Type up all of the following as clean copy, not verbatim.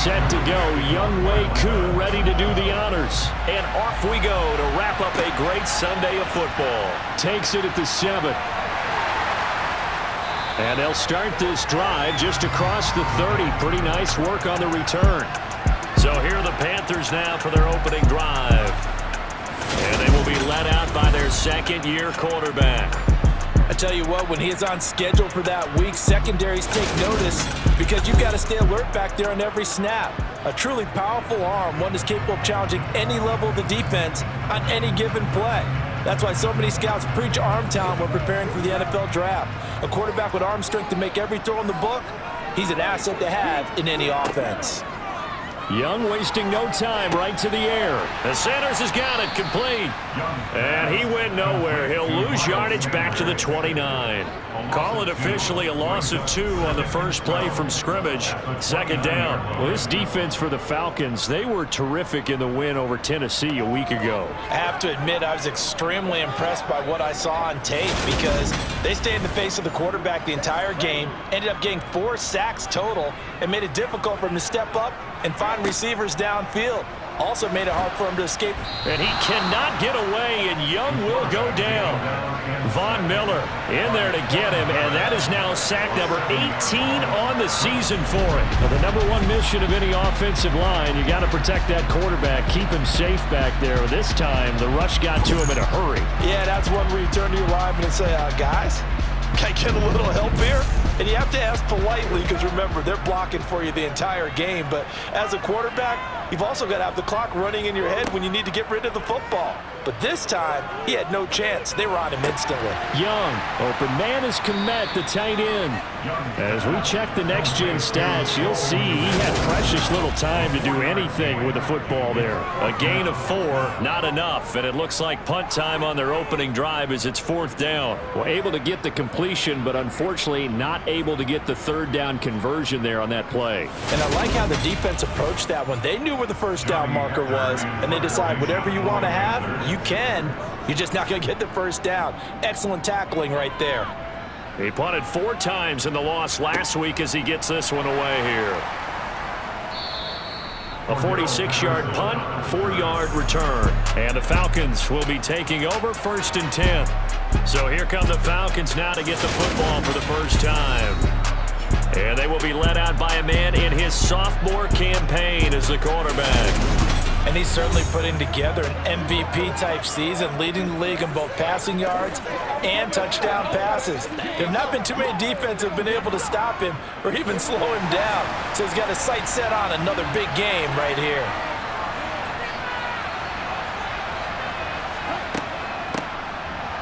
set to go. Younghoe Koo ready to do the honors. And off we go to wrap up a great Sunday of football. Takes it at the 7. And they'll start this drive just across the 30. Pretty nice work on the return. So here are the Panthers now for their opening drive. And they will be led out by their second-year quarterback. I tell you what, when he is on schedule for that week, secondaries take notice because you've got to stay alert back there on every snap. A truly powerful arm, one that's capable of challenging any level of the defense on any given play. That's why so many scouts preach arm talent when preparing for the NFL draft. A quarterback with arm strength to make every throw in the book, he's an asset to have in any offense. Young wasting no time, right to the air. The Sanders has got it complete. And he went nowhere. He'll lose yardage back to the 29. Call it officially a loss of 2 on the first play from scrimmage. Second down. Well, this defense for the Falcons, they were terrific in the win over Tennessee a week ago. I have to admit, I was extremely impressed by what I saw on tape because they stayed in the face of the quarterback the entire game, ended up getting 4 sacks total, and made it difficult for him to step up and find receivers downfield. Also made it hard for him to escape. And he cannot get away, and Young will go down. Von Miller in there to get him, and that is now sack number 18 on the season for him. Well, the number one mission of any offensive line, you got to protect that quarterback, keep him safe back there. This time, the rush got to him in a hurry. Yeah, that's one where you turn to your lineman and say, guys, can I get a little help here? And you have to ask politely because, remember, they're blocking for you the entire game. But as a quarterback, you've also got to have the clock running in your head when you need to get rid of the football. But this time, he had no chance. They were on him instantly. Young, open man is Komet, the tight end. As we check the next-gen stats, you'll see he had precious little time to do anything with the football there. A gain of 4, not enough, and it looks like punt time on their opening drive as it's 4th down. Well, able to get the completion, but unfortunately not able to get the 3rd down conversion there on that play. And I like how the defense approached that one. They knew where the first down marker was, and they decide whatever you want to have, you can. You're just not going to get the first down. Excellent tackling right there. He punted 4 times in the loss last week as he gets this one away here. A 46-yard punt, 4-yard return. And the Falcons will be taking over 1st and 10. So here come the Falcons now to get the football for the first time. And they will be led out by a man in his sophomore campaign as the quarterback. And he's certainly putting together an MVP-type season, leading the league in both passing yards and touchdown passes. There have not been too many defenses that have been able to stop him or even slow him down. So he's got his sights set on another big game right here.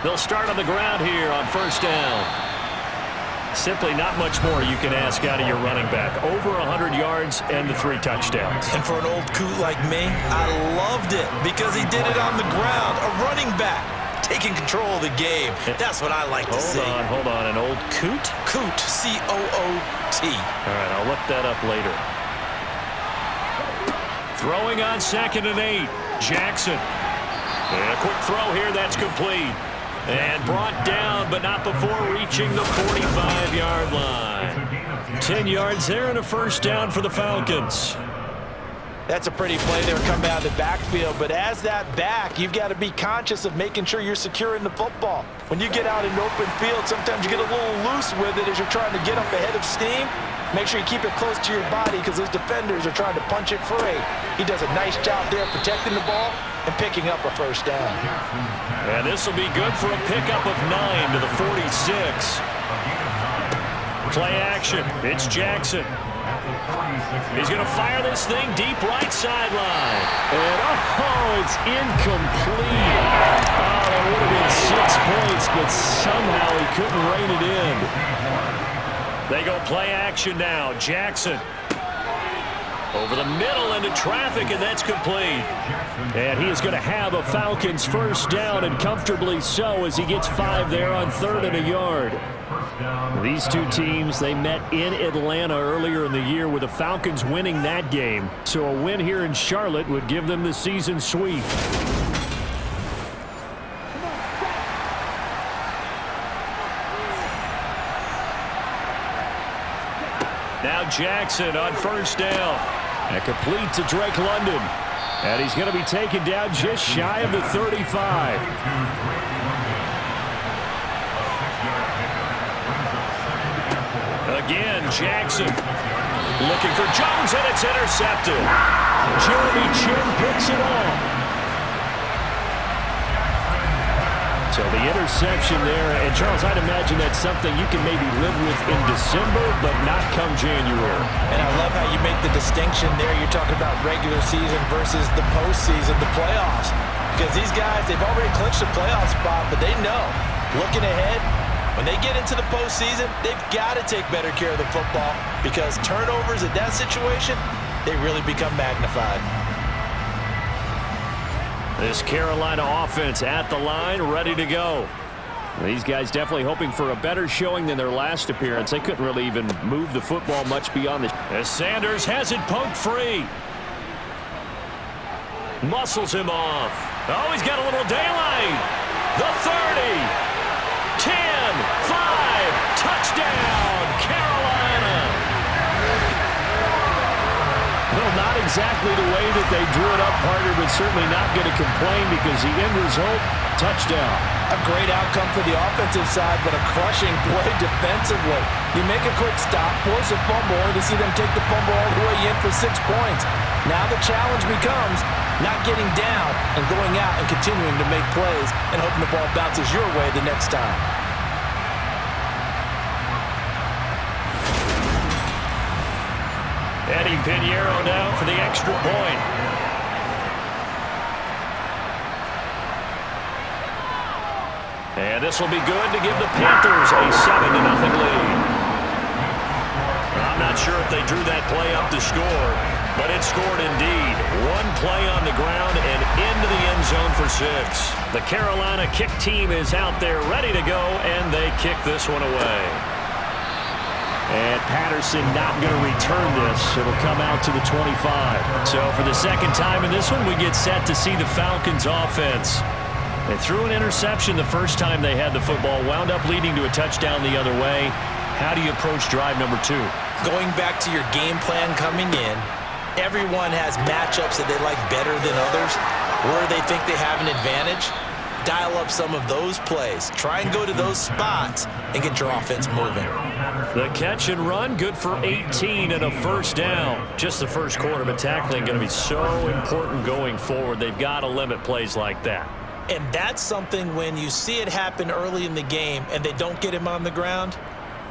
They'll start on the ground here on 1st down. Simply not much more you can ask out of your running back. Over 100 yards and the 3 touchdowns. And for an old coot like me, I loved it because he did it on the ground. A running back taking control of the game. That's what I like to see. Hold on. An old coot? Coot, C-O-O-T. All right, I'll look that up later. Throwing on 2nd and 8. Jackson. And a quick throw here, that's complete. And brought down, but not before reaching the 45-yard line. 10 yards there and a 1st down for the Falcons. That's a pretty play there coming out of the backfield, but as that back, you've got to be conscious of making sure you're securing the football. When you get out in open field, sometimes you get a little loose with it as you're trying to get up ahead of steam. Make sure you keep it close to your body because those defenders are trying to punch it free. He does a nice job there protecting the ball and picking up a 1st down. And this will be good for a pickup of 9 to the 46. Play action. It's Jackson. He's going to fire this thing deep right sideline. And it's incomplete. Oh, that would have been 6 points, but somehow he couldn't rein it in. They go play action now. Jackson over the middle into traffic, and that's complete. And he is going to have a Falcons 1st down, and comfortably so, as he gets 5 there on 3rd and a yard. These two teams, they met in Atlanta earlier in the year with the Falcons winning that game. So a win here in Charlotte would give them the season sweep. Now Jackson on 1st down. And complete to Drake London. And he's going to be taken down just shy of the 35. Again, Jackson looking for Jones, and it's intercepted. Jeremy Chin picks it off. So the interception there, and Charles, I'd imagine that's something you can maybe live with in December, but not come January. And I love how you make the distinction there. You're talking about regular season versus the postseason, the playoffs. Because these guys, they've already clinched a playoff spot, but they know, looking ahead, when they get into the postseason, they've got to take better care of the football because turnovers in that situation, they really become magnified. This Carolina offense at the line, ready to go. These guys definitely hoping for a better showing than their last appearance. They couldn't really even move the football much beyond this. As Sanders has it poked free. Muscles him off. Oh, he's got a little daylight. The 30. 10. 5. Touchdown, Carolina. Well, not exactly the way that they drew it up, partner, but certainly not going to complain because the end result, touchdown. A great outcome for the offensive side, but a crushing play defensively. You make a quick stop, force a fumble, and to see them take the fumble all the way in for 6 points. Now the challenge becomes not getting down and going out and continuing to make plays and hoping the ball bounces your way the next time. Eddie Pinheiro now for the extra point. And this will be good to give the Panthers a 7-0 lead. I'm not sure if they drew that play up to score, but it scored indeed. One play on the ground and into the end zone for 6. The Carolina kick team is out there ready to go, and they kick this one away. And Patterson not going to return this. It'll come out to the 25. So for the second time in this one, we get set to see the Falcons offense. They threw an interception the first time they had the football, wound up leading to a touchdown the other way. How do you approach drive number 2? Going back to your game plan coming in, everyone has matchups that they like better than others, where they think they have an advantage. Dial up some of those plays. Try and go to those spots and get your offense moving. The catch and run, good for 18 and a first down. Just the first quarter, but tackling going to be so important going forward. They've got to limit plays like that. And that's something when you see it happen early in the game and they don't get him on the ground,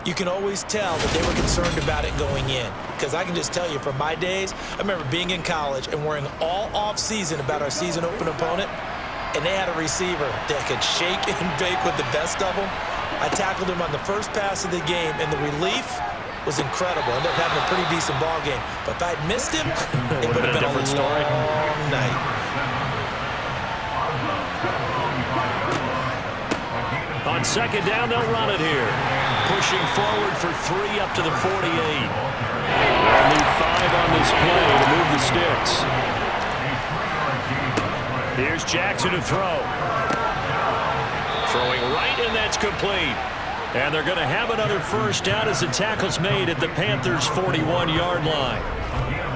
you can always tell that they were concerned about it going in. Because I can just tell you from my days, I remember being in college and worrying all off-season about our season open opponent, and they had a receiver that could shake and bake with the best of them. I tackled him on the first pass of the game, and the relief was incredible. Ended up having a pretty decent ball game. But if I'd missed him, it would have been a different story. Long night. On second down, they'll run it here. Pushing forward for 3 up to the 48. They'll need 5 on this play to move the sticks. Here's Jackson to throw. Throwing right, and that's complete. And they're going to have another first down as the tackle's made at the Panthers' 41-yard line.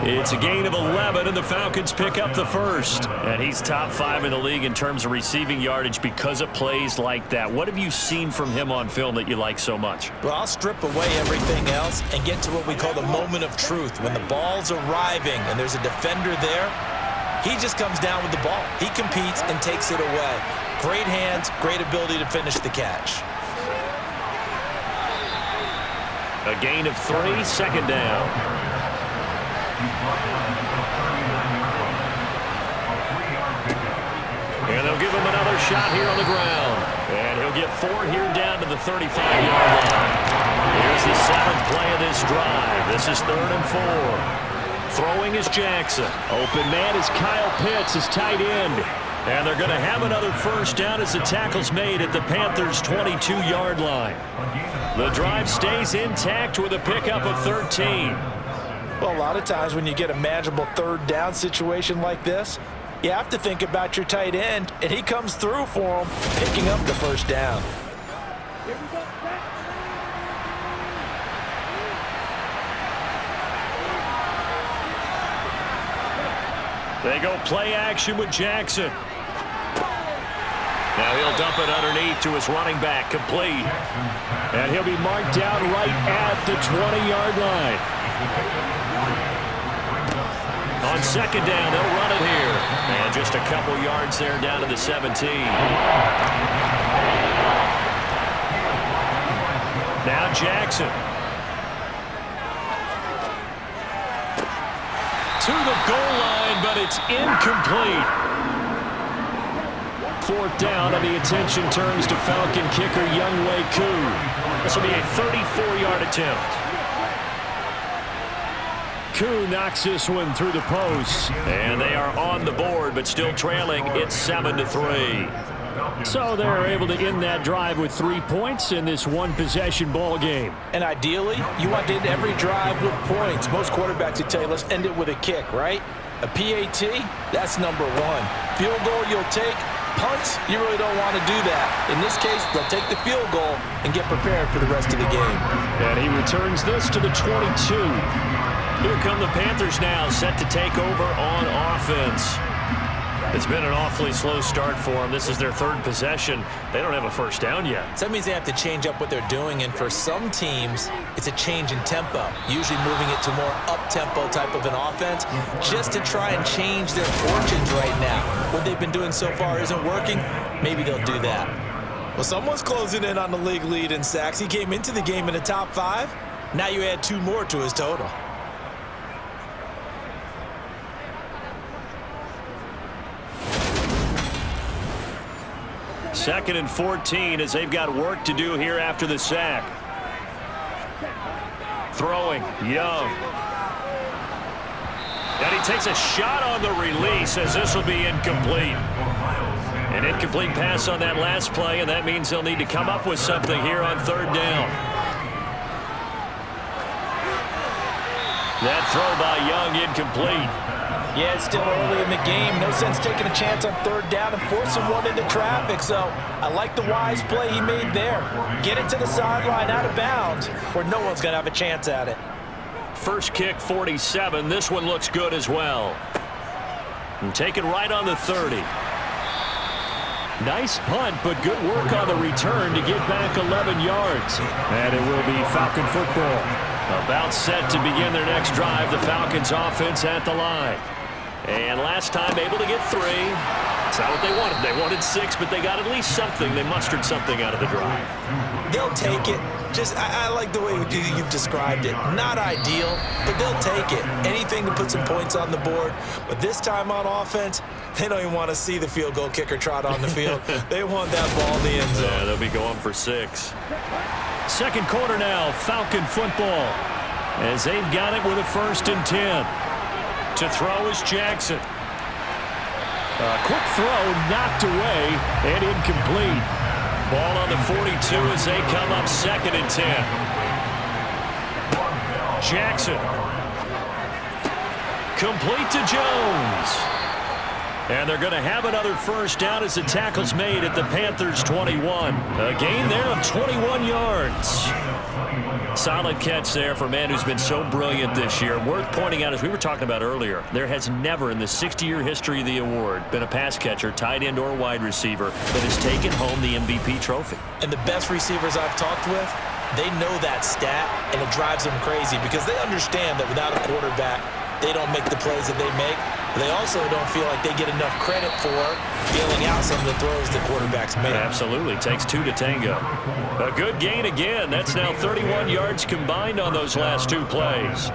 It's a gain of 11, and the Falcons pick up the first. And he's top 5 in the league in terms of receiving yardage because of plays like that. What have you seen from him on film that you like so much? Well, I'll strip away everything else and get to what we call the moment of truth. When the ball's arriving and there's a defender there, he just comes down with the ball. He competes and takes it away. Great hands, great ability to finish the catch. A gain of 3, second down. And they'll give him another shot here on the ground. And he'll get 4 here down to the 35-yard line. Here's the 7th play of this drive. This is 3rd and 4. Throwing is Jackson. Open man is Kyle Pitts, his tight end. And they're going to have another first down as the tackle's made at the Panthers' 22-yard line. The drive stays intact with a pickup of 13. Well, a lot of times when you get a manageable 3rd down situation like this, you have to think about your tight end, and he comes through for him, picking up the first down. They go play action with Jackson. Now he'll dump it underneath to his running back, complete. And he'll be marked down right at the 20-yard line. On second down, they'll run it here. And just a couple yards there down to the 17. Now Jackson. To the goal line, but it's incomplete. Fourth down, and the attention turns to Falcon kicker Younghoe Koo. This will be a 34-yard attempt. Koo knocks this one through the post. And they are on the board, but still trailing. It's 7-3. So they're able to end that drive with 3 points in this one-possession ball game. And ideally, you want to end every drive with points. Most quarterbacks would tell you, let's end it with a kick, right? A PAT, that's number one. Field goal you'll take. Punts, you really don't want to do that. In this case, they'll take the field goal and get prepared for the rest of the game. And he returns this to the 22. Here come the Panthers now, set to take over on offense. It's been an awfully slow start for them. This is their third possession. They don't have a first down yet. So that means they have to change up what they're doing, and for some teams, it's a change in tempo, usually moving it to more up-tempo type of an offense, just to try and change their fortunes right now. What they've been doing so far isn't working. Maybe they'll do that. Well, someone's closing in on the league lead in sacks. He came into the game in the top 5. Now you add 2 more to his total. Second and 14 as they've got work to do here after the sack. Throwing, Young. And he takes a shot on the release as this will be incomplete. An incomplete pass on that last play, and that means they'll need to come up with something here on third down. That throw by Young incomplete. Yeah, it's still early in the game. No sense taking a chance on third down and forcing one into traffic. So I like the wise play he made there. Get it to the sideline out of bounds where no one's going to have a chance at it. First kick, 47. This one looks good as well. And taken right on the 30. Nice punt, but good work on the return to get back 11 yards. And it will be Falcon football. About set to begin their next drive. The Falcons offense at the line. And last time able to get 3. It's not what they wanted. They wanted 6, but they got at least something. They mustered something out of the drive. They'll take it. I like the way you've described it. Not ideal, but they'll take it. Anything to put some points on the board. But this time on offense, they don't even want to see the field goal kicker trot on the field. They want that ball in the end zone. Yeah, they'll be going for 6. Second quarter now, Falcon football. As they've got it with a 1st and 10. To throw is Jackson. A quick throw knocked away and incomplete. Ball on the 42 as they come up 2nd and 10. Jackson. Complete to Jones. And they're going to have another first down as the tackle's made at the Panthers' 21. A gain there of 21 yards. Solid catch there for a man who's been so brilliant this year. Worth pointing out, as we were talking about earlier, there has never in the 60-year history of the award been a pass catcher, tight end, or wide receiver that has taken home the MVP trophy. And the best receivers I've talked with, they know that stat, and it drives them crazy because they understand that without a quarterback, they don't make the plays that they make. They also don't feel like they get enough credit for bailing out some of the throws the quarterbacks make. Absolutely. Takes 2 to tango. A good gain again. That's now 31 yards combined on those last 2 plays.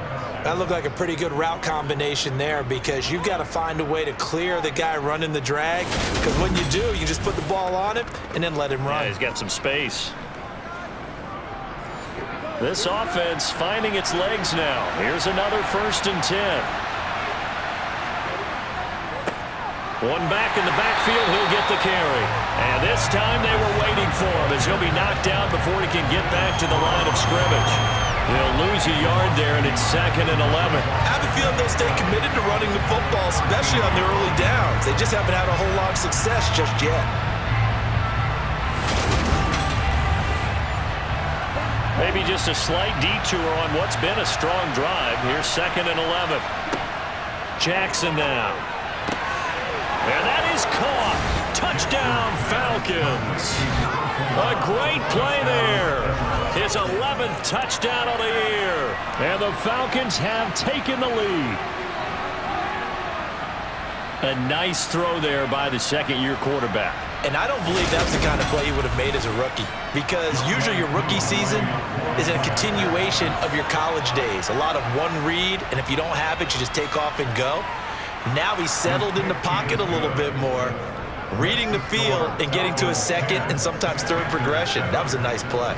That looked like a pretty good route combination there because you've got to find a way to clear the guy running the drag. Because when you do, you just put the ball on him and then let him run. Yeah, he's got some space. This offense finding its legs now. Here's another 1st and 10. One back in the backfield, he'll get the carry. And this time they were waiting for him as he'll be knocked down before he can get back to the line of scrimmage. They'll lose a yard there, and it's 2nd and 11. I have a feeling they'll stay committed to running the football, especially on the early downs. They just haven't had a whole lot of success just yet. Maybe just a slight detour on what's been a strong drive. Here's 2nd and 11. Jackson now. And that is caught. Touchdown, Falcons. A great play there. His 11th touchdown of the year. And the Falcons have taken the lead. A nice throw there by the second-year quarterback. And I don't believe that's the kind of play he would have made as a rookie, because usually your rookie season is a continuation of your college days. A lot of one read, and if you don't have it, you just take off and go. Now he's settled in the pocket a little bit more, reading the field and getting to a second and sometimes third progression. That was a nice play.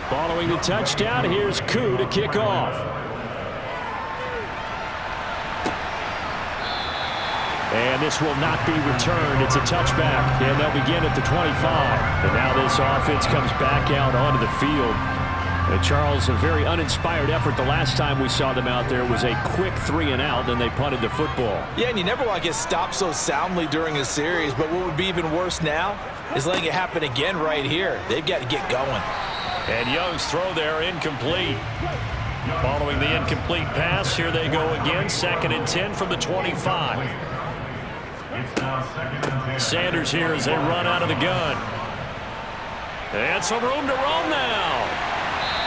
Following the touchdown, here's Koo to kick off. And this will not be returned. It's a touchback, and they'll begin at the 25. And now this offense comes back out onto the field. Charles, a very uninspired effort. The last time we saw them out there was a quick 3-and-out, then they punted the football. Yeah, and you never want to get stopped so soundly during a series, but what would be even worse now is letting it happen again right here. They've got to get going. And Young's throw there incomplete. Following the incomplete pass, here they go again. 2nd and 10 from the 25. Sanders here as they run out of the gun. And some room to roam now.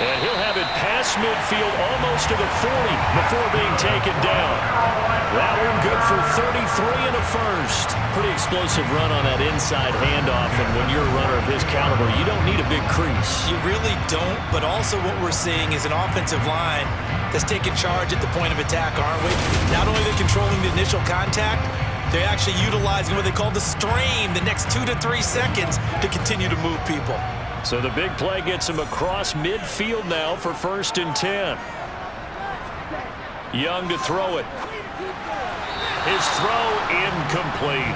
And he'll have it past midfield almost to the 40 before being taken down. That one good for 33 and a first. Pretty explosive run on that inside handoff, and when you're a runner of his caliber, you don't need a big crease. You really don't, but also what we're seeing is an offensive line that's taking charge at the point of attack, aren't we? Not only are they controlling the initial contact, they're actually utilizing what they call the strain, the next 2 to 3 seconds to continue to move people. So the big play gets him across midfield now for 1st and 10. Young to throw it. His throw incomplete.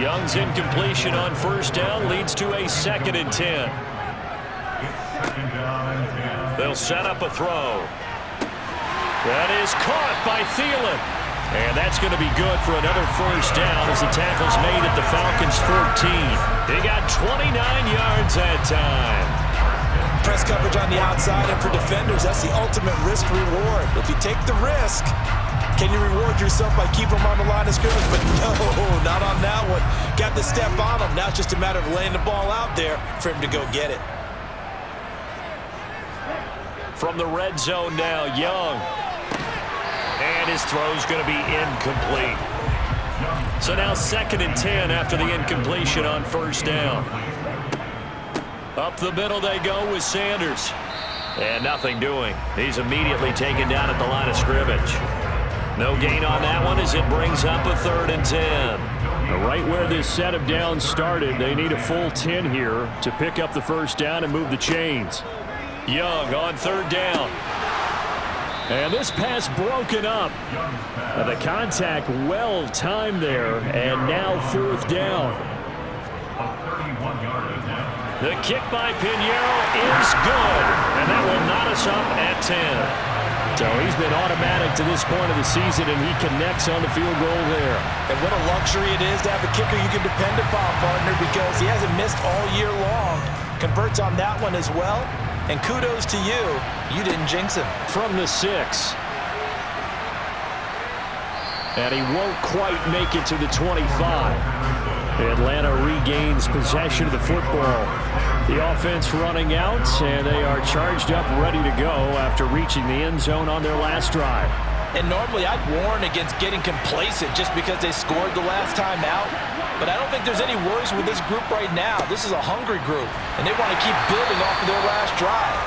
Young's incompletion on 1st down leads to a 2nd and 10. They'll set up a throw. That is caught by Thielen. And that's going to be good for another 1st down as the tackle's made at the Falcons' 14. They got 29 yards that time. Press coverage on the outside, and for defenders, that's the ultimate risk-reward. If you take the risk, can you reward yourself by keeping them on the line of scrimmage? But no, not on that one. Got the step on him. Now it's just a matter of laying the ball out there for him to go get it. From the red zone now, Young. And his throw's going to be incomplete. So now 2nd and 10 after the incompletion on 1st down. Up the middle they go with Sanders. And nothing doing. He's immediately taken down at the line of scrimmage. No gain on that one as it brings up a 3rd and 10. Right where this set of downs started, they need a full 10 here to pick up the 1st down and move the chains. Young on 3rd down. And this pass broken up. The contact well timed there, and now 4th down. The kick by Pinheiro is good, and that will knot us up at 10. So he's been automatic to this point of the season, and he connects on the field goal there. And what a luxury it is to have a kicker you can depend upon, partner, because he hasn't missed all year long. Converts on that one as well. And kudos to you. You didn't jinx him. From the 6. And he won't quite make it to the 25. Atlanta regains possession of the football. The offense running out, and they are charged up, ready to go after reaching the end zone on their last drive. And normally I'd warn against getting complacent just because they scored the last time out. But I don't think there's any worries with this group right now. This is a hungry group, and they want to keep building off of their last drive.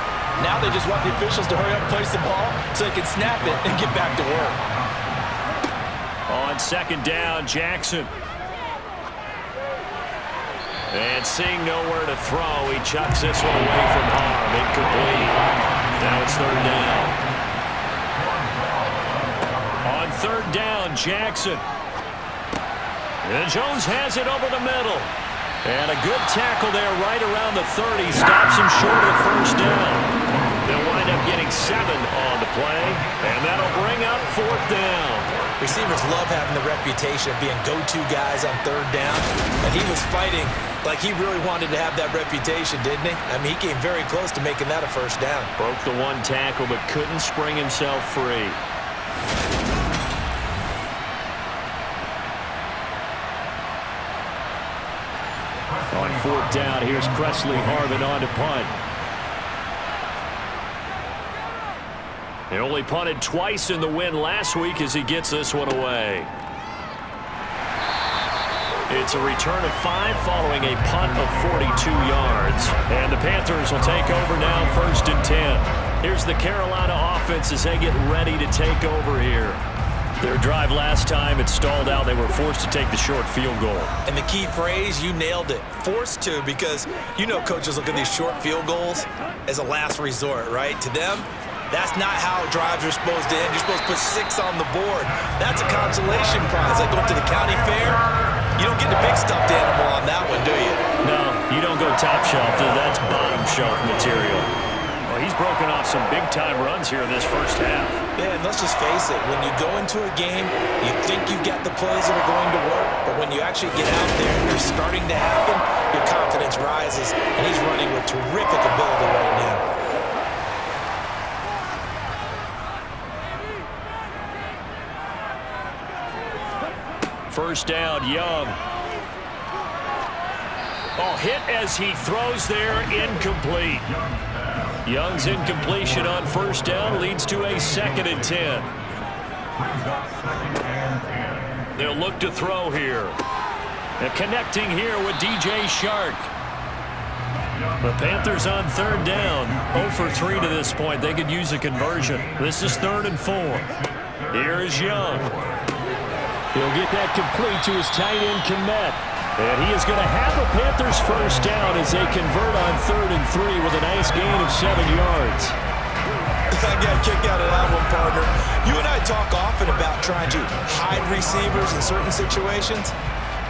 Now they just want the officials to hurry up and place the ball so they can snap it and get back to work. On 2nd down, Jackson. And seeing nowhere to throw, he chucks this one away from harm. Incomplete. Now it's 3rd down. On 3rd down, Jackson. And Jones has it over the middle. And a good tackle there right around the 30. Stops him short of the 1st down. They'll wind up getting 7 on the play. And that'll bring up 4th down. Receivers love having the reputation of being go-to guys on third down, and he was fighting like he really wanted to have that reputation, didn't he? I mean, he came very close to making that a first down. Broke the one tackle, but couldn't spring himself free. On fourth down, here's Presley Harvin on to punt. He only punted twice in the win last week as he gets this one away. It's a return of 5 following a punt of 42 yards. And the Panthers will take over now, 1st and 10. Here's the Carolina offense as they get ready to take over here. Their drive last time, it stalled out. They were forced to take the short field goal. And the key phrase, you nailed it. Forced to, because you know coaches look at these short field goals as a last resort, right? To them, that's not how drives are supposed to end. You're supposed to put 6 on the board. That's a consolation prize. Like going to the county fair, you don't get the big stuffed animal on that one, do you? No, you don't go top shelf. That's bottom shelf material. Well, he's broken off some big-time runs here in this first half. Yeah, and let's just face it. When you go into a game, you think you've got the plays that are going to work, but when you actually get out there and they're starting to happen, your confidence rises, and he's running with terrific ability right now. First down, Young. Oh, hit as he throws there, incomplete. Young's incompletion on first down leads to a 2nd and 10. They'll look to throw here. They're connecting here with DJ Shark. The Panthers on 3rd down. 0 for 3 to this point. They could use a conversion. This is 3rd and 4. Here is Young. He'll get that complete to his tight end, Kmet. And he is going to have a Panthers first down as they convert on 3rd and 3 with a nice gain of 7 yards. I got a kick out of that one, partner. You and I talk often about trying to hide receivers in certain situations,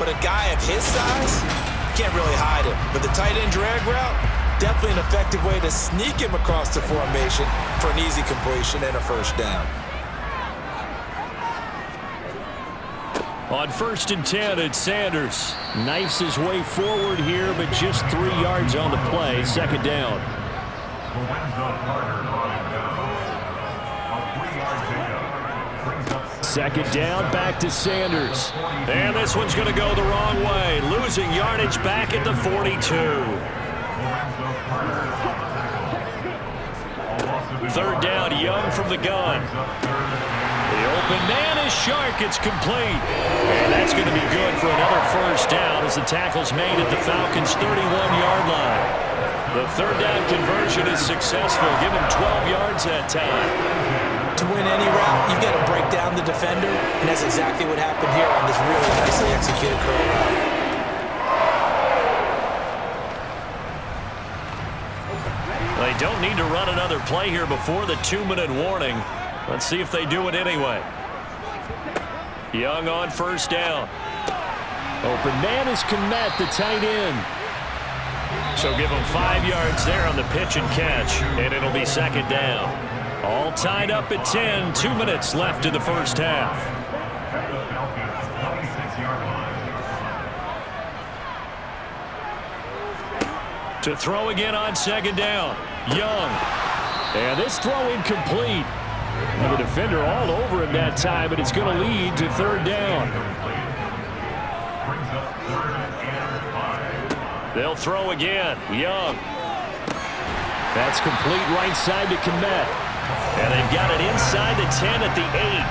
but a guy of his size can't really hide him. But the tight end drag route, definitely an effective way to sneak him across the formation for an easy completion and a first down. On 1st and 10, it's Sanders. Knifes his way forward here, but just 3 yards on the play. 2nd down. Second down, back to Sanders. And this one's going to go the wrong way. Losing yardage back at the 42. 3rd down, Young from the gun. The open man is Shark. It's complete. And that's going to be good for another first down as the tackle's made at the Falcons' 31-yard line. The 3rd down conversion is successful. Give him 12 yards that time. To win any route, you've got to break down the defender, and that's exactly what happened here on this really nicely executed curl route. They don't need to run another play here before the 2-minute warning. Let's see if they do it anyway. Young on first down. Open man is Kmet, the tight end. So give him 5 yards there on the pitch and catch, and it'll be 2nd down. All tied up at 10, 2 minutes left in the first half. To throw again on 2nd down. Young. And this throw incomplete. And the defender all over him that time, but it's going to lead to 3rd down. They'll throw again. Young. That's complete right side to Kmet. And they've got it inside the 10 at the 8.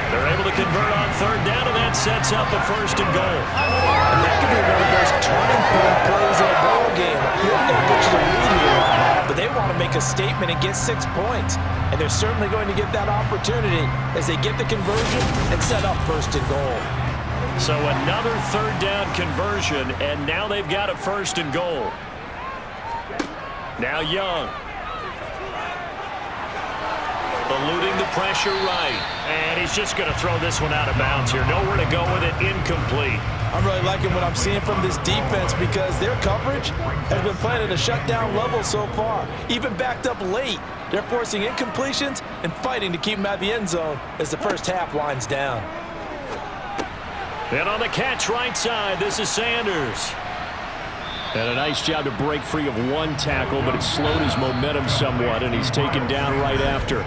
They're able to convert on 3rd down, and that sets up a 1st and goal. And that could be one of those turning point plays in a ball game. You don't know which to lead here, but they want to make a statement and get 6 points. And they're certainly going to get that opportunity as they get the conversion and set up 1st and goal. So another 3rd down conversion, and now they've got a 1st and goal. Now Young. Eluding the pressure right. And he's just going to throw this one out of bounds here. Nowhere to go with it. Incomplete. I'm really liking what I'm seeing from this defense because their coverage has been playing at a shutdown level so far. Even backed up late, They're forcing incompletions and fighting to keep them out of the end zone as the first half winds down. And on the catch right side, this is Sanders. And a nice job to break free of one tackle, but it slowed his momentum somewhat, and he's taken down right after.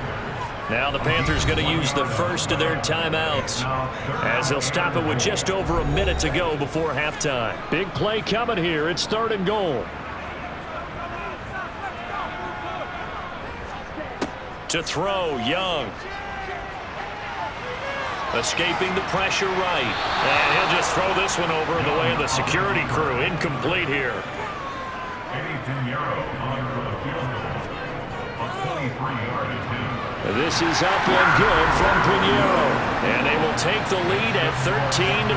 Now the Panthers going to use the first of their timeouts as they'll stop it with just over a minute to go before halftime. Big play coming here. It's 3rd and goal. To throw, Young. Escaping the pressure right. And he'll just throw this one over in the way of the security crew. Incomplete here. This is up and good from Pinheiro. And they will take the lead at 13-10.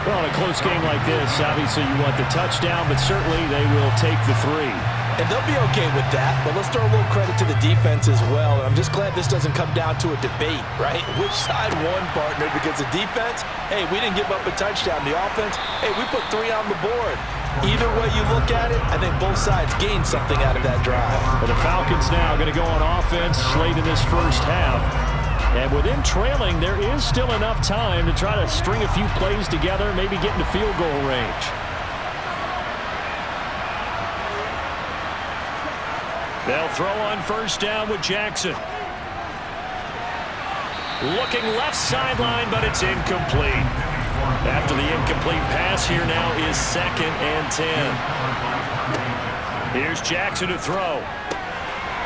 Well, in a close game like this, obviously you want the touchdown, but certainly they will take the 3. And they'll be okay with that, but let's throw a little credit to the defense as well. I'm just glad this doesn't come down to a debate, right? Which side won, partner? Because the defense, hey, we didn't give up a touchdown. The offense, hey, we put 3 on the board. Either way you look at it, I think both sides gained something out of that drive. Well, the Falcons now going to go on offense late in this first half. And with them trailing, there is still enough time to try to string a few plays together, maybe get into field goal range. They'll throw on first down with Jackson. Looking left sideline, but it's incomplete. After the incomplete pass, here now is 2nd and 10. Here's Jackson to throw.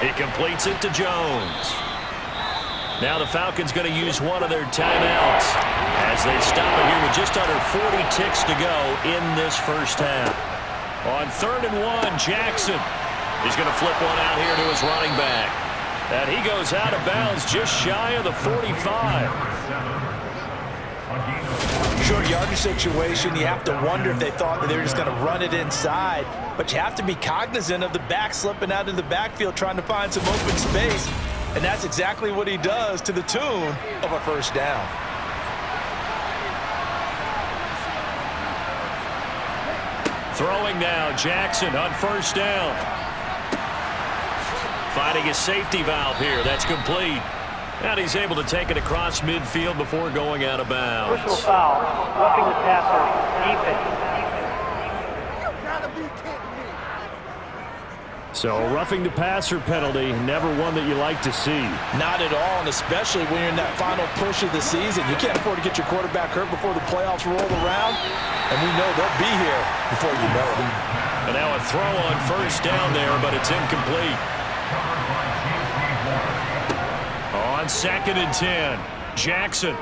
He completes it to Jones. Now the Falcons going to use one of their timeouts as they stop it here with just under 40 ticks to go in this first half. On 3rd and 1, Jackson. He's going to flip one out here to his running back. And he goes out of bounds just shy of the 45. Short yardage situation, you have to wonder if they thought that they were just going to run it inside. But you have to be cognizant of the back slipping out of the backfield trying to find some open space. And that's exactly what he does to the tune of a first down. Throwing now, Jackson on first down. Finding a safety valve here. That's complete. And he's able to take it across midfield before going out of bounds. Personal foul. Roughing the passer. Defense. So roughing the passer penalty, never one that you like to see. Not at all, and especially when you're in that final push of the season. You can't afford to get your quarterback hurt before the playoffs roll around. And we know they'll be here before you know it. And now a throw on first down there, but it's incomplete. On 2nd and 10, Jackson.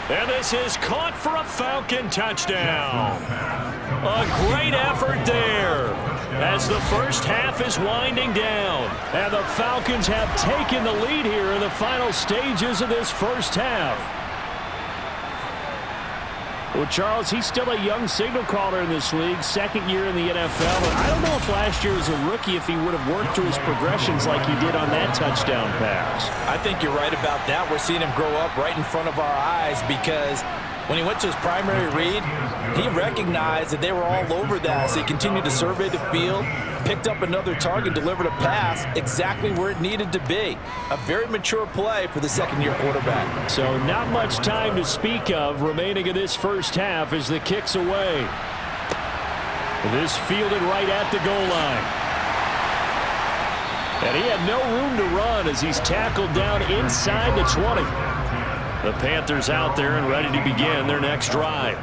And this is caught for a Falcon touchdown. A great effort there as the first half is winding down. And the Falcons have taken the lead here in the final stages of this first half. Well, Charles, he's still a young signal caller in this league, 2nd year in the NFL. But I don't know if last year as a rookie if he would have worked through his progressions like he did on that touchdown pass. I think you're right about that. We're seeing him grow up right in front of our eyes because when he went to his primary read, he recognized that they were all over that. So he continued to survey the field, picked up another target, delivered a pass exactly where it needed to be. A very mature play for the 2nd-year quarterback. So not much time to speak of remaining in this first half as the kick's away. This fielded right at the goal line. And he had no room to run as he's tackled down inside the 20. The Panthers out there and ready to begin their next drive.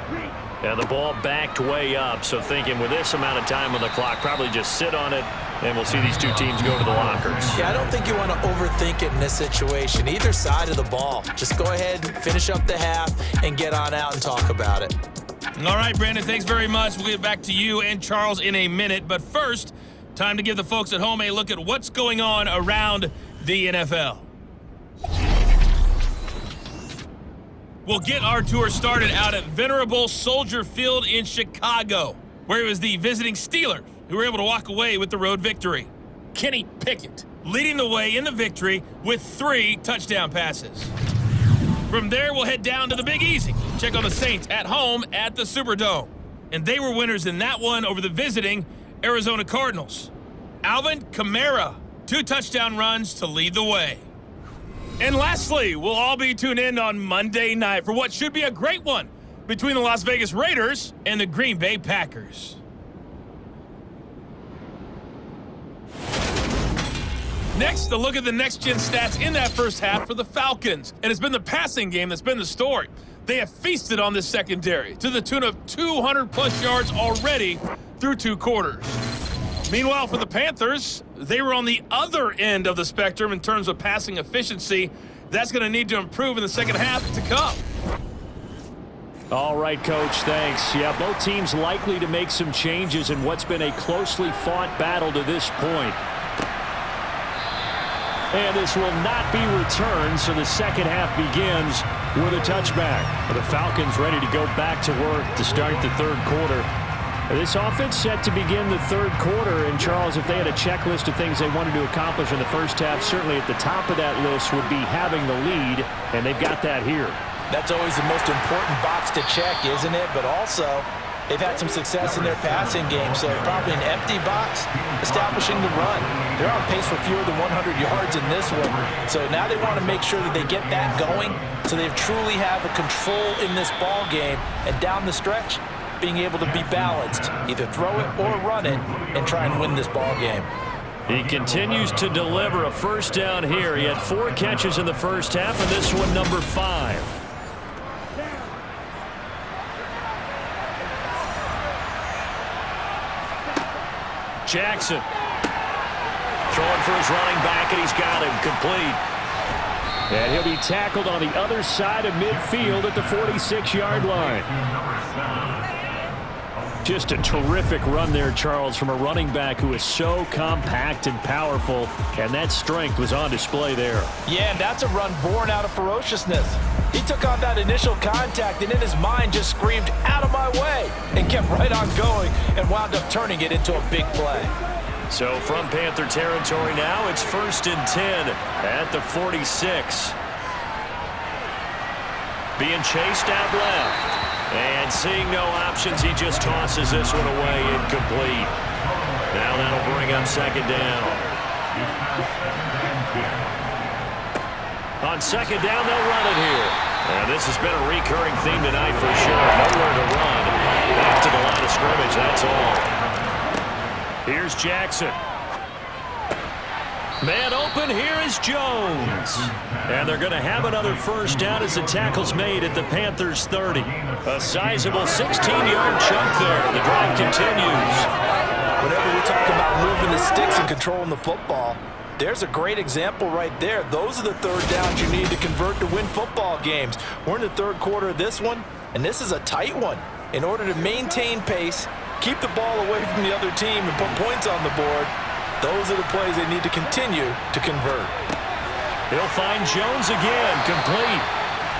And the ball backed way up, so thinking with this amount of time on the clock, probably just sit on it, and we'll see these two teams go to the lockers. Yeah, I don't think you want to overthink it in this situation. Either side of the ball. Just go ahead, finish up the half, and get on out and talk about it. All right, Brandon, thanks very much. We'll get back to you and Charles in a minute. But first, time to give the folks at home a look at what's going on around the NFL. We'll get our tour started out at venerable Soldier Field in Chicago, where it was the visiting Steelers who were able to walk away with the road victory. Kenny Pickett leading the way in the victory with 3 touchdown passes. From there, we'll head down to the Big Easy. Check on the Saints at home at the Superdome. And they were winners in that one over the visiting Arizona Cardinals. Alvin Kamara. 2 touchdown runs to lead the way. And lastly, we'll all be tuned in on Monday night for what should be a great one between the Las Vegas Raiders and the Green Bay Packers. Next, a look at the next-gen stats in that first half for the Falcons. And it's been the passing game that's been the story. They have feasted on this secondary to the tune of 200-plus yards already through 2 quarters. Meanwhile, for the Panthers, they were on the other end of the spectrum in terms of passing efficiency. That's going to need to improve in the second half to come. All right, Coach, thanks. Yeah, both teams likely to make some changes in what's been a closely fought battle to this point. And this will not be returned, so the second half begins with a touchback. The Falcons ready to go back to work to start the third quarter. This offense set to begin the third quarter. And, Charles, if they had a checklist of things they wanted to accomplish in the first half, certainly at the top of that list would be having the lead, and they've got that here. That's always the most important box to check, isn't it? But also, they've had some success in their passing game, so probably an empty box, establishing the run. They're on pace for fewer than 100 yards in this one. So now they want to make sure that they get that going so they truly have a control in this ball game. And down the stretch, being able to be balanced, either throw it or run it, and try and win this ball game. He continues to deliver a first down here. He had 4 catches in the first half, and this one number 5. Jackson throwing for his running back, and he's got him complete. And he'll be tackled on the other side of midfield at the 46-yard line. Just a terrific run there, Charles, from a running back who is so compact and powerful, and that strength was on display there. Yeah, and that's a run born out of ferociousness. He took on that initial contact and in his mind just screamed, "Out of my way," and kept right on going and wound up turning it into a big play. So from Panther territory now, it's 1st and 10 at the 46. Being chased out left. And seeing no options, he just tosses this one away, incomplete. Now that'll bring up 2nd down. On 2nd down, they'll run it here. And this has been a recurring theme tonight for sure. Nowhere to run. Back to the line of scrimmage, that's all. Here's Jackson. Man open, here is Jones. And they're going to have another first down as the tackle's made at the Panthers' 30. A sizable 16-yard chunk there. The drive continues. Whenever we talk about moving the sticks and controlling the football, there's a great example right there. Those are the third downs you need to convert to win football games. We're in the third quarter of this one, and this is a tight one. In order to maintain pace, keep the ball away from the other team, and put points on the board, those are the plays they need to continue to convert. He'll find Jones again, complete.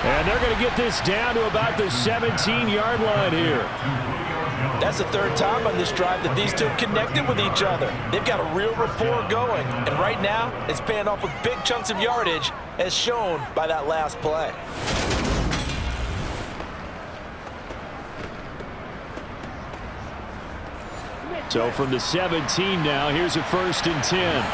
And they're going to get this down to about the 17-yard line here. That's the third time on this drive that these two have connected with each other. They've got a real rapport going. And right now, it's paying off with big chunks of yardage, as shown by that last play. So from the 17 now, here's a 1st and 10.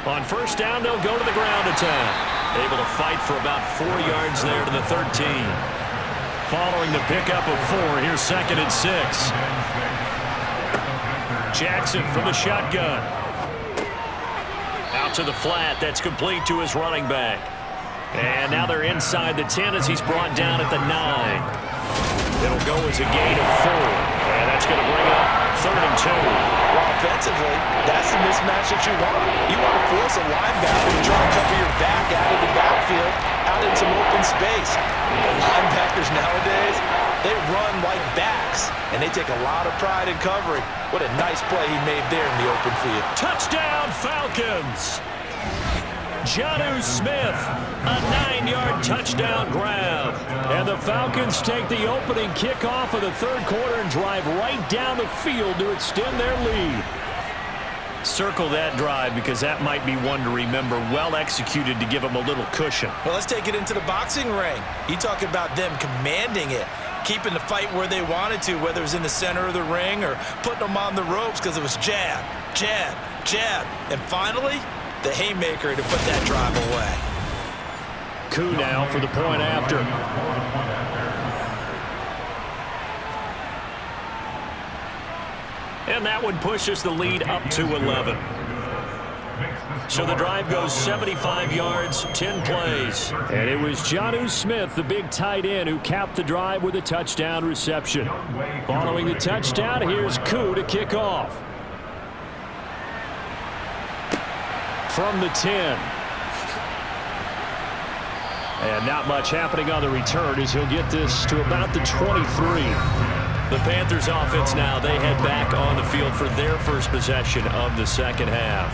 On 1st down, they'll go to the ground attack. Able to fight for about 4 yards there to the 13. Following the pickup of 4, here's 2nd and 6. Jackson from the shotgun. Out to the flat, that's complete to his running back. And now they're inside the 10 as he's brought down at the 9. It'll go as a gain of 4, and that's going to bring up 3rd and 2. Well, offensively, that's the mismatch that you want. You want to force a linebacker to try and cover your back out of the backfield, out in some open space. But linebackers nowadays, they run like backs, and they take a lot of pride in covering. What a nice play he made there in the open field. Touchdown, Falcons! Jonnu Smith, a 9-yard touchdown grab. And the Falcons take the opening kickoff of the third quarter and drive right down the field to extend their lead. Circle that drive because that might be one to remember. Well executed to give them a little cushion. Well, let's take it into the boxing ring. You talk about them commanding it. keeping the fight where they wanted to, whether it was in the center of the ring or putting them on the ropes because it was jab, jab, jab. And finally, the haymaker to put that drive away. Coup now for the point after. And that one pushes the lead up to 11. So the drive goes 75 yards, 10 plays. And it was Jonnu Smith, the big tight end, who capped the drive with a touchdown reception. Following the touchdown, here's Coup to kick off. From the 10. And not much happening on the return as he'll get this to about the 23. The Panthers offense now, they head back on the field for their first possession of the second half.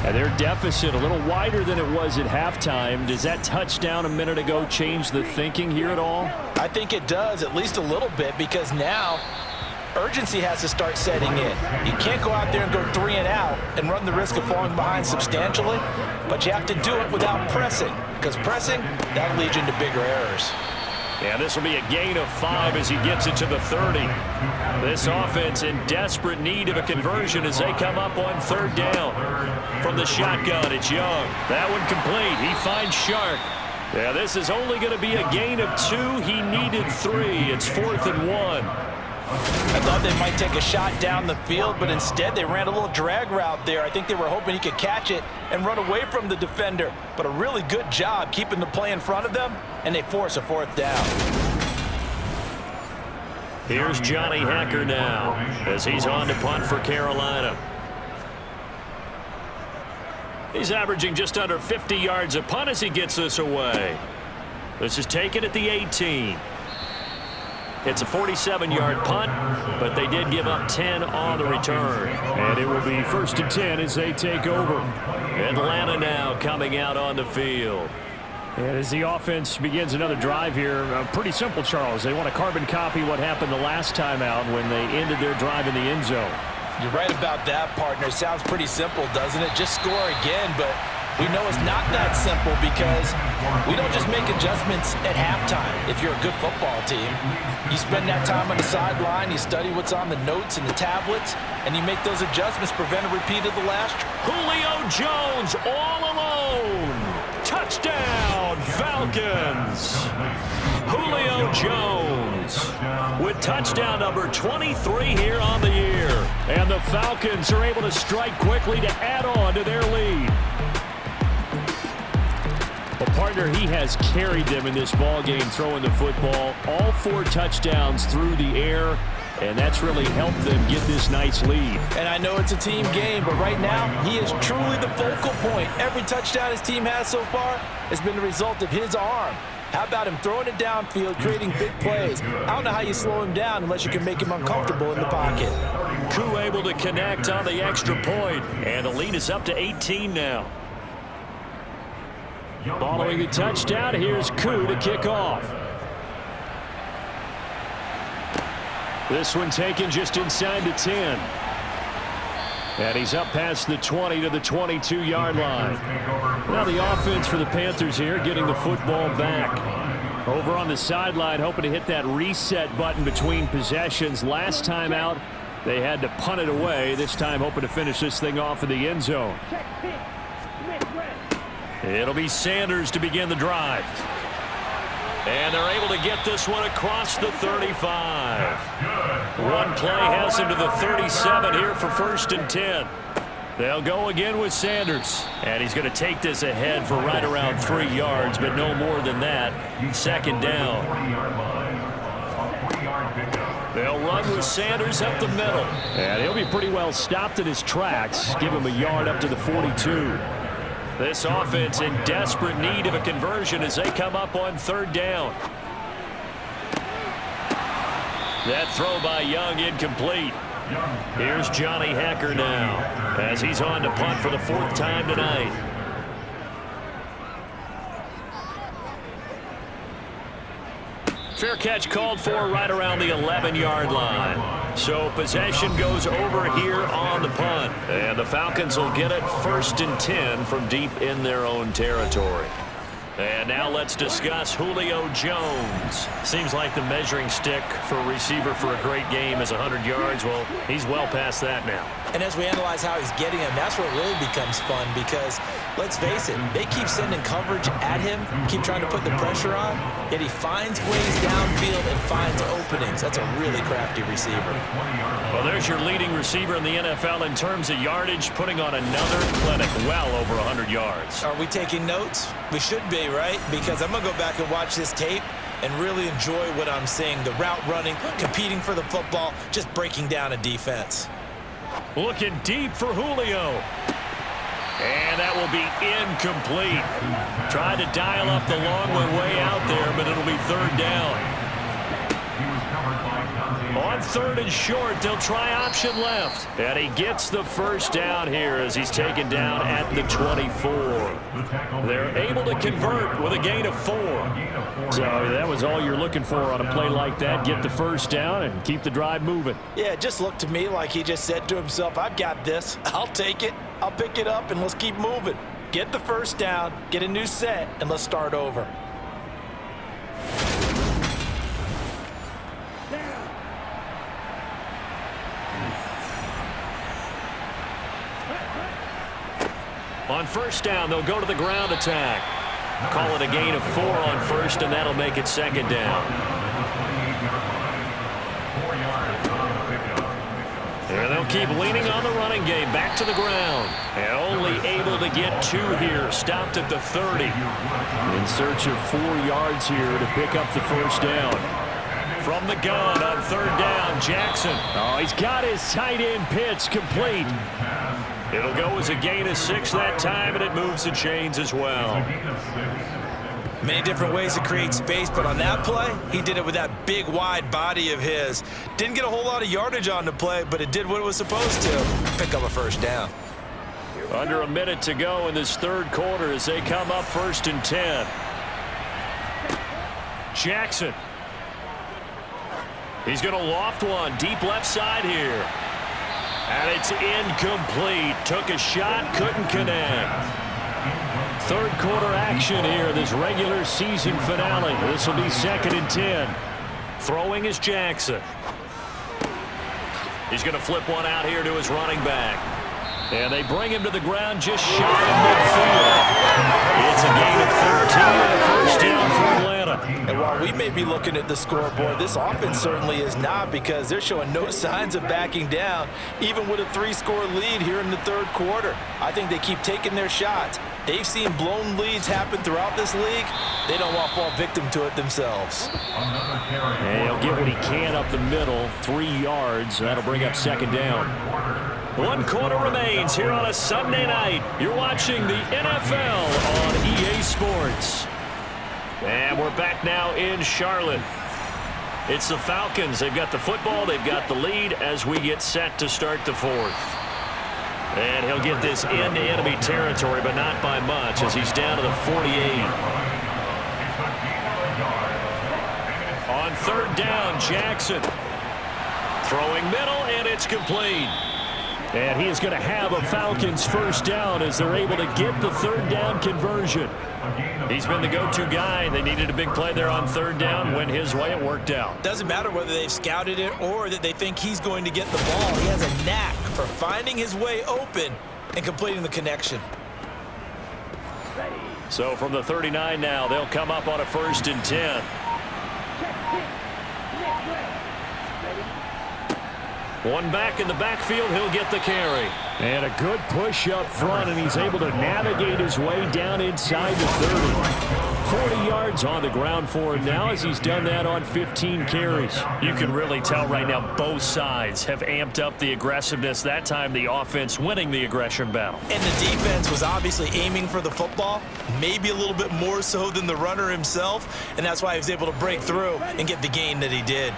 And their deficit a little wider than it was at halftime. Does that touchdown a minute ago change the thinking here at all? I think it does, at least a little bit, because now urgency has to start setting in. You can't go out there and go 3 and out and run the risk of falling behind substantially, but you have to do it without pressing, because pressing, that'll lead you into bigger errors. Yeah, this will be a gain of 5 as he gets it to the 30. This offense in desperate need of a conversion as they come up on third down. From the shotgun, it's Young. That one complete. He finds Shark. Yeah, this is only going to be a gain of 2. He needed 3. It's 4th and 1. I thought they might take a shot down the field, but instead they ran a little drag route there. I think they were hoping he could catch it and run away from the defender. But a really good job keeping the play in front of them, and they force a 4th down. Here's Johnny Hekker now as he's on to punt for Carolina. He's averaging just under 50 yards a punt as he gets this away. This is taken at the 18. It's a 47-yard punt, but they did give up 10 on the return. And it will be 1st and 10 as they take over. Atlanta now coming out on the field. And as the offense begins another drive here, pretty simple, Charles. They want to carbon copy what happened the last time out when they ended their drive in the end zone. You're right about that, partner. Sounds pretty simple, doesn't it? Just score again, but we know it's not that simple because we don't just make adjustments at halftime. If you're a good football team, you spend that time on the sideline, you study what's on the notes and the tablets, and you make those adjustments, prevent a repeat of the last. Julio Jones all alone. Touchdown, Falcons. Julio Jones with touchdown number 23 here on the year. And the Falcons are able to strike quickly to add on to their lead. Well, partner, he has carried them in this ballgame throwing the football. All 4 touchdowns through the air, and that's really helped them get this nice lead. And I know it's a team game, but right now, he is truly the focal point. Every touchdown his team has so far has been the result of his arm. How about him throwing it downfield, creating big plays? I don't know how you slow him down unless you can make him uncomfortable in the pocket. Coup able to connect on the extra point, and the lead is up to 18 now. Following the touchdown, here's Coup to kick off. This one taken just inside the 10. And he's up past the 20 to the 22-yard line. Now the offense for the Panthers here getting the football back. Over on the sideline, hoping to hit that reset button between possessions. Last time out, they had to punt it away. This time hoping to finish this thing off in the end zone. It'll be Sanders to begin the drive. And they're able to get this one across the 35. One play has him to the 37 here for 1st and 10. They'll go again with Sanders. And he's going to take this ahead for right around 3 yards, but no more than that. 2nd down. They'll run with Sanders up the middle. And he'll be pretty well stopped in his tracks. Give him a yard up to the 42. This offense in desperate need of a conversion as they come up on 3rd down. That throw by Young incomplete. Here's Johnny Hekker now as he's on to punt for the 4th time tonight. Fair catch called for right around the 11-yard line. So possession goes over here on the punt. And the Falcons will get it 1st and 10 from deep in their own territory. And now let's discuss Julio Jones. Seems like the measuring stick for a receiver for a great game is 100 yards. Well, he's well past that now. And as we analyze how he's getting him, that's where it really becomes fun because, let's face it, they keep sending coverage at him, keep trying to put the pressure on, yet he finds ways downfield and finds openings. That's a really crafty receiver. Well, there's your leading receiver in the NFL in terms of yardage, putting on another clinic well over 100 yards. Are we taking notes? We should be, right? Because I'm going to go back and watch this tape and really enjoy what I'm seeing. The route running, competing for the football, just breaking down a defense. Looking deep for Julio. And that will be incomplete. Tried to dial up the long way out there, but it'll be third down. On third and short, they'll try option left. And he gets the first down here as he's taken down at the 24. They're able to convert with a gain of 4. So that was all you're looking for on a play like that. Get the first down and keep the drive moving. Yeah, it just looked to me like he just said to himself, I've got this. I'll take it. I'll pick it up, and let's keep moving. Get the first down, get a new set, and let's start over. On first down, they'll go to the ground attack. Call it a gain of 4 on first, and that'll make it second down. And they'll keep leaning on the running game. Back to the ground. And only able to get 2 here. Stopped at the 30. In search of 4 yards here to pick up the first down. From the gun on third down, Jackson. Oh, he's got his tight end pitch complete. It'll go as a gain of 6 that time, and it moves the chains as well. Many different ways to create space, but on that play, he did it with that big, wide body of his. Didn't get a whole lot of yardage on the play, but it did what it was supposed to. Pick up a first down. Under a minute to go in this third quarter as they come up first and 10. Jackson. He's going to loft one deep left side here. And it's incomplete. Took a shot, couldn't connect. Third quarter action here, this regular season finale. This will be second and 10. Throwing is Jackson. He's going to flip one out here to his running back. And they bring him to the ground just shy of midfield. It's a gain of 13 and a first down for Atlanta. And while we may be looking at the scoreboard, this offense certainly is not, because they're showing no signs of backing down, even with a 3-score lead here in the third quarter. I think they keep taking their shots. They've seen blown leads happen throughout this league. They don't want to fall victim to it themselves. And he'll get what he can up the middle, 3 yards. That'll bring up second down. 1 quarter remains here on a Sunday night. You're watching the NFL on EA Sports. And we're back now in Charlotte. It's the Falcons. They've got the football. They've got the lead as we get set to start the fourth. And he'll get this into enemy territory, but not by much as he's down to the 48. On third down, Jackson. Throwing middle, and it's complete. And he is going to have a Falcons first down as they're able to get the third down conversion. He's been the go-to guy. They needed a big play there on third down. Went his way. It worked out. Doesn't matter whether they've scouted it or that they think he's going to get the ball. He has a knack for finding his way open and completing the connection. So from the 39 now, they'll come up on a first and 10. One back in the backfield, he'll get the carry. And a good push up front, and he's able to navigate his way down inside the 30. 40 yards on the ground for him now as he's done that on 15 carries. You can really tell right now both sides have amped up the aggressiveness. That time the offense winning the aggression battle. And the defense was obviously aiming for the football, maybe a little bit more so than the runner himself, and that's why he was able to break through and get the gain that he did.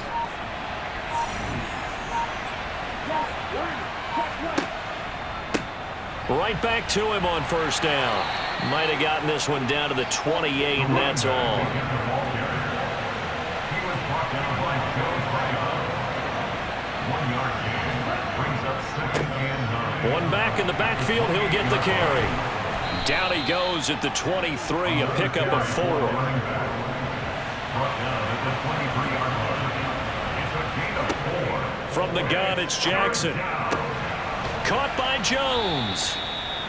Right back to him on first down. Might have gotten this one down to the 28, and that's all. One back in the backfield, he'll get the carry. Down he goes at the 23, a pickup of 4. From the gun, it's Jackson. Caught by Jones.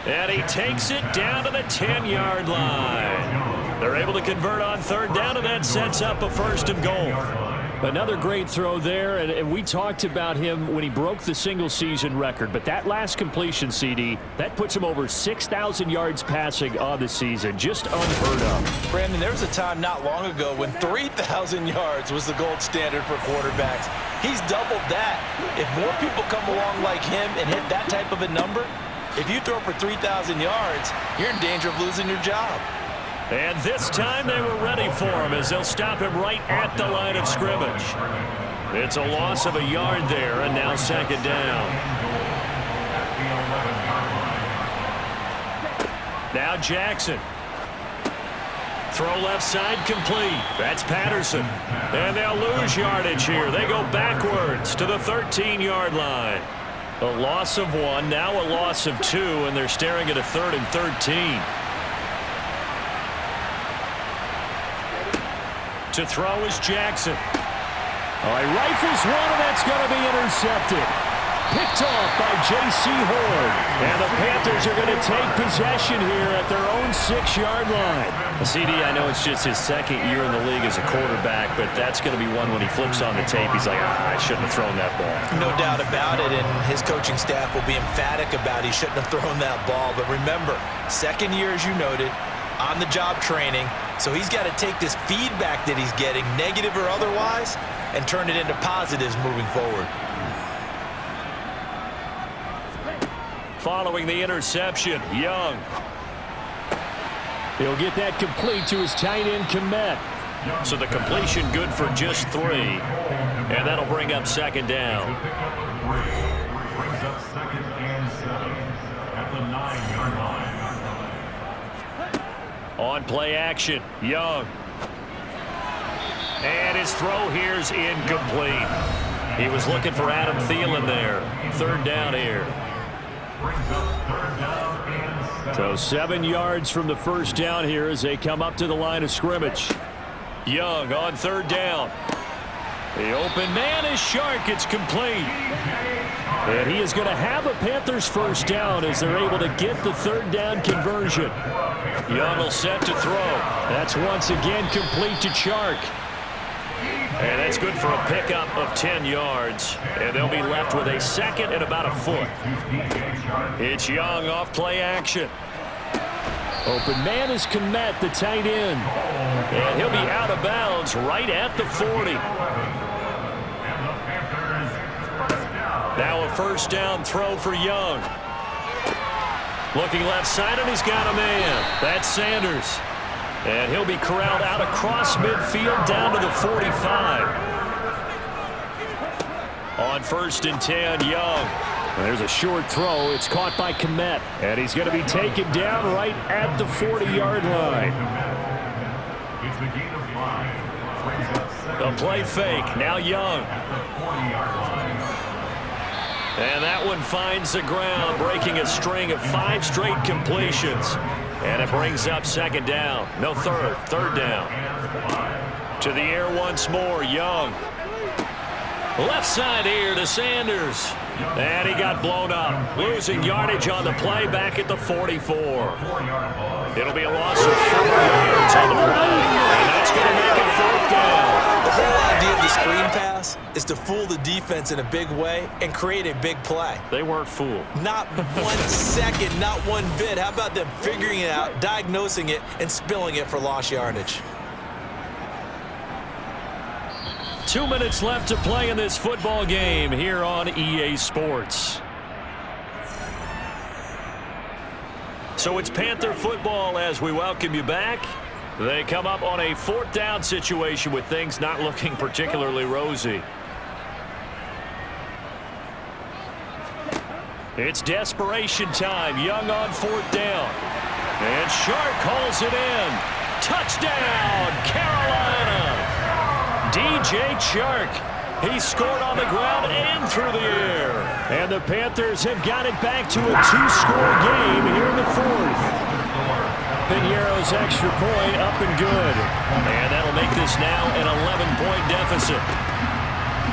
And he takes it down to the 10-yard line. They're able to convert on third down, and that sets up a 1st and goal. Another great throw there, and we talked about him when he broke the single-season record. But that last completion, CD, that puts him over 6,000 yards passing on the season. Just unheard of. Brandon, there was a time not long ago when 3,000 yards was the gold standard for quarterbacks. He's doubled that. If more people come along like him and hit that type of a number, if you throw for 3,000 yards, you're in danger of losing your job. And this time they were ready for him as they'll stop him right at the line of scrimmage. It's a loss of a yard there, and now 2nd down. Now Jackson. Throw left side complete. That's Patterson. And they'll lose yardage here. They go backwards to the 13-yard line. A loss of 1, now a loss of 2, and they're staring at a 3rd and 13. To throw is Jackson. Oh, he rifles one, and that's going to be intercepted. Picked off by J.C. Horn. And the Panthers are going to take possession here at their own 6-yard line. CD, I know it's just his 2nd year in the league as a quarterback, but that's going to be one when he flips on the tape. He's like, I shouldn't have thrown that ball. No doubt about it, and his coaching staff will be emphatic about he shouldn't have thrown that ball. But remember, 2nd year, as you noted, on-the-job training. So he's got to take this feedback that he's getting, negative or otherwise, and turn it into positives moving forward. Following the interception, Young. He'll get that complete to his tight end, Kmet. So the completion good for just 3. And that'll bring up 2nd down. Brings up 2nd and 7 at the 9-yard line. On play action, Young. And his throw here's incomplete. He was looking for Adam Thielen there. 3rd down here. So 7 yards from the 1st down here as they come up to the line of scrimmage. Young on 3rd down. The open man is Shark. It's complete. And he is going to have a Panthers 1st down as they're able to get the 3rd down conversion. Young will set to throw. That's once again complete to Chark. And that's good for a pickup of 10 yards. And they'll be left with a 2nd and about a foot. It's Young off play action. Open man is Kmet, the tight end. And he'll be out of bounds right at the 40. Now a 1st down throw for Young. Looking left side, and he's got a man. That's Sanders. And he'll be corralled out across midfield down to the 45. On 1st and 10, Young. There's a short throw. It's caught by Kmet. And he's going to be taken down right at the 40-yard line. The play fake. Now Young. And that one finds the ground, breaking a string of 5 straight completions. And it brings up 2nd down. No, 3rd down. To the air once more, Young. Left side here to Sanders. And he got blown up. Losing yardage on the play back at the 44. It'll be a loss of 4 yards on the play. And that's going to make it 4th down. The whole idea of the screen pass is to fool the defense in a big way and create a big play. They weren't fooled. Not 1 second, not one bit. How about them figuring it out, diagnosing it, and spilling it for lost yardage? 2 minutes left to play in this football game here on EA Sports. So it's Panther football as we welcome you back. They come up on a 4th down situation with things not looking particularly rosy. It's desperation time. Young on 4th down. And Shark hauls it in. Touchdown, Carolina. DJ Chark. He scored on the ground and through the air. And the Panthers have got it back to a 2-score game here in the 4th. Piñeiro's extra point up and good. And that'll make this now an 11-point deficit.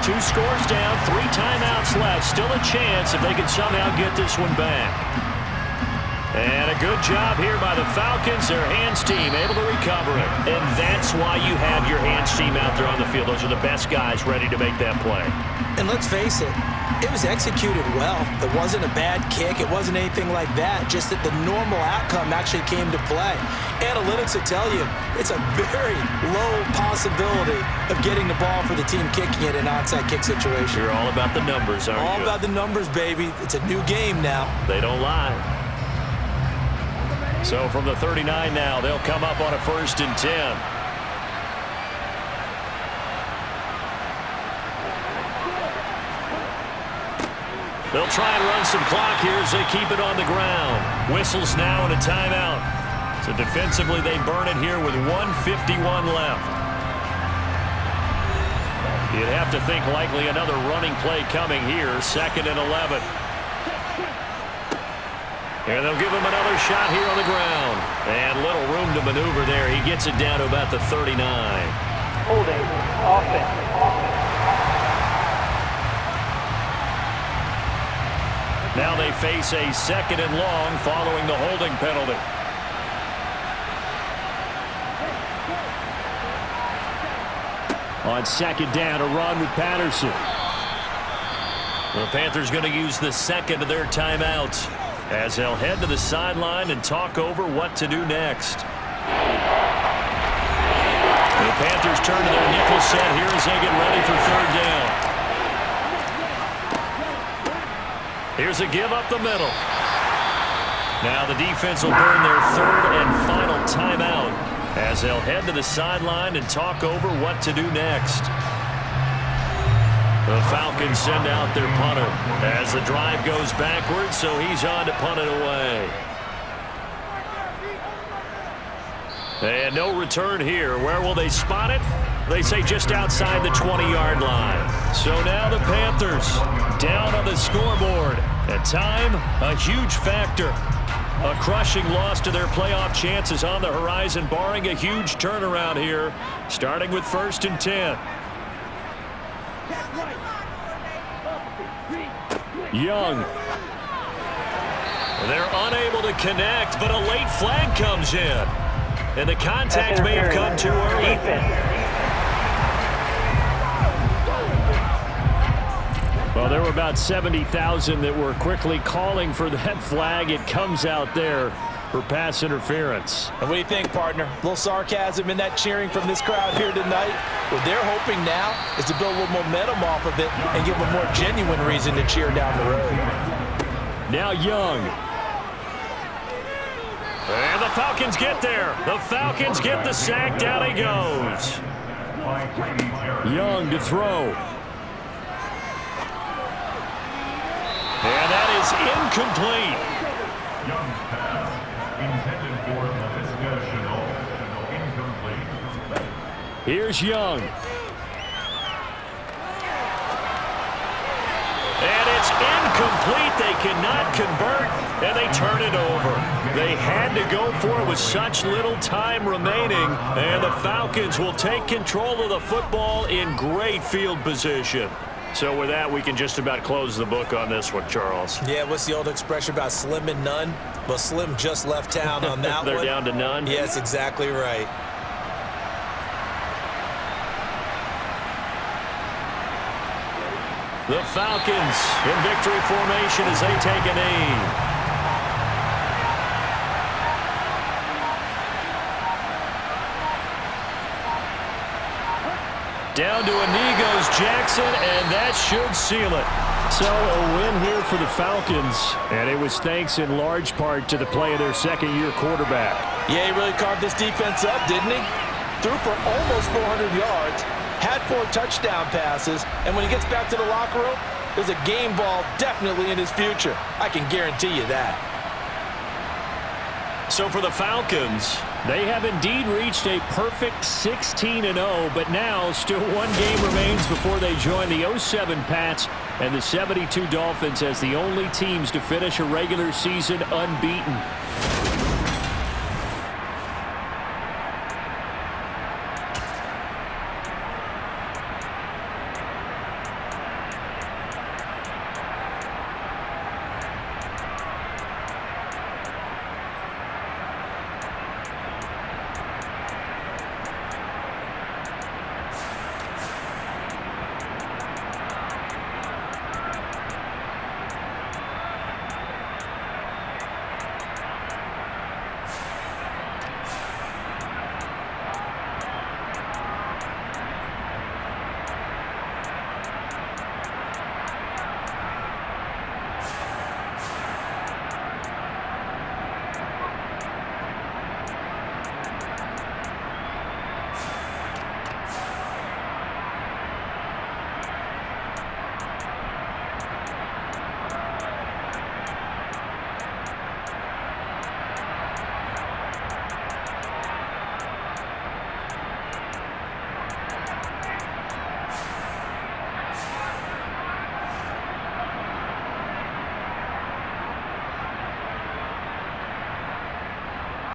2 scores down, 3 timeouts left. Still a chance if they can somehow get this one back. And a good job here by the Falcons. Their hands team able to recover it. And that's why you have your hands team out there on the field. Those are the best guys ready to make that play. And let's face it, it was executed well. It wasn't a bad kick. It wasn't anything like that. Just that the normal outcome actually came to play. Analytics will tell you it's a very low possibility of getting the ball for the team kicking it in an onside kick situation. You're all about the numbers, aren't you? All about the numbers, baby. It's a new game now. They don't lie. So from the 39 now, they'll come up on a 1st and 10. They'll try and run some clock here as they keep it on the ground. Whistles now and a timeout. So defensively, they burn it here with 1:51 left. You'd have to think likely another running play coming here. 2nd and 11. And they'll give him another shot here on the ground. And little room to maneuver there. He gets it down to about the 39. Holding. Offense. Now they face a 2nd and long following the holding penalty. On 2nd down, a run with Patterson. The Panthers going to use the 2nd of their timeouts as they'll head to the sideline and talk over what to do next. The Panthers turn to their nickel set here as they get ready for 3rd down. Here's a give up the middle. Now the defense will burn their 3rd and final timeout as they'll head to the sideline and talk over what to do next. The Falcons send out their punter as the drive goes backwards, so he's on to punt it away. And no return here. Where will they spot it? They say just outside the 20-yard line. So now the Panthers down on the scoreboard. At time, a huge factor. A crushing loss to their playoff chances on the horizon, barring a huge turnaround here, starting with 1st and 10. Young. They're unable to connect, but a late flag comes in. And the contact may have come too early. Well, there were about 70,000 that were quickly calling for that flag. It comes out there for pass interference. And what do you think, partner? A little sarcasm in that cheering from this crowd here tonight. What they're hoping now is to build a little momentum off of it and give them a more genuine reason to cheer down the road. Now Young. And the Falcons get there. The Falcons get the sack. Down he goes. Young to throw. And that is incomplete. Young's pass intended for the incomplete. Here's Young. And it's incomplete. They cannot convert, and they turn it over. They had to go for it with such little time remaining, and the Falcons will take control of the football in great field position. So with that, we can just about close the book on this one, Charles. Yeah, what's the old expression about slim and none? Well, Slim just left town on that They're one. down to none? Yes, exactly right. The Falcons in victory formation as they take a knee. Down to a knee goes Jackson, and that should seal it. So a win here for the Falcons, and it was thanks in large part to the play of their second-year quarterback. Yeah, he really carved this defense up, didn't he? Threw for almost 400 yards, had 4 touchdown passes, and when he gets back to the locker room, there's a game ball definitely in his future. I can guarantee you that. So for the Falcons, they have indeed reached a perfect 16-0, but now still one game remains before they join the 07 Pats and the 72 Dolphins as the only teams to finish a regular season unbeaten.